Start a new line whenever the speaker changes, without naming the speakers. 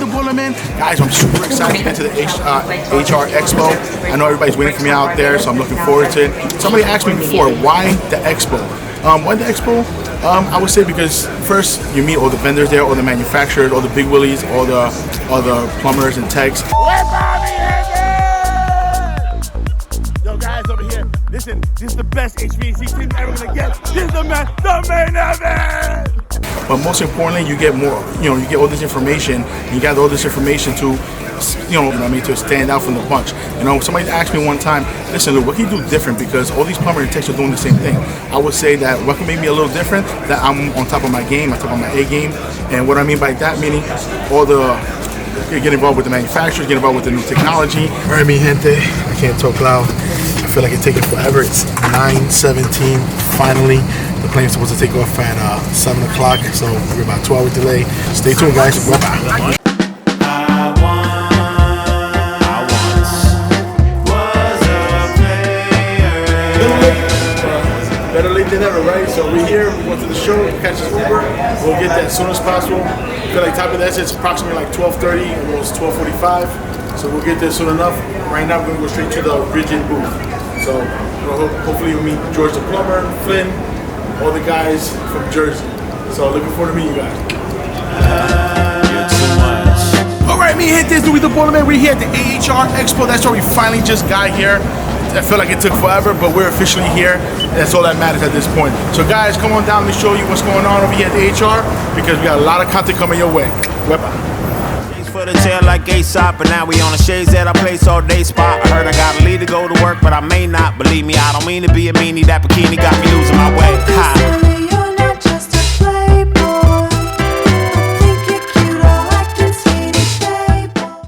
Bullerman. Guys, I'm super excited to get to the HR Expo. I know everybody's waiting for me out there, so I'm looking forward to it. Somebody asked me before, why the Expo? Why the Expo? I would say because first you meet all the vendors there, all the manufacturers, all the big willies, all the plumbers and techs. Yo guys over here, listen, this is the best HVAC team ever gonna get. This is the main event. But most importantly, you get more. You get all this information. You got all this information to, to stand out from the bunch. Somebody asked me one time, listen, Lou, what can you do different? Because all these plumbers and techs are doing the same thing. I would say that what can make me a little different, that I'm on top of my game, on top of my A game. And what I mean by that, meaning get involved with the manufacturers, get involved with the new technology. All right, mi gente, I can't talk loud. I feel like it's taking forever. It's 9:17, finally. The plane's supposed to take off at 7 o'clock, so we're about 2 hours delay. Stay tuned, guys. Bye-bye. Better late than ever, right? So we're here, we went to the show, catch this Uber, we'll get that as soon as possible. I feel like top of that, it's approximately like 12:30, almost 12:45. So we'll get there soon enough. Right now we're gonna go straight to the rigid booth. So hopefully we'll meet George the plumber, Flynn, all the guys from Jersey. So looking forward to meeting you guys. Alright, me hit this Louis the Bullerman. We're here at the AHR Expo. That's where we finally just got here. I feel like it took forever, but we're officially here. And that's all that matters at this point. So guys, come on down, let me show you what's going on over here at the HR, because we got a lot of content coming your way.
For the tail like Aesop, but now we on the shades at our place all day spot. I heard I gotta leave to go to work, but I may not. Believe me, I don't mean to be a meanie. That bikini got me losing my way. Ha.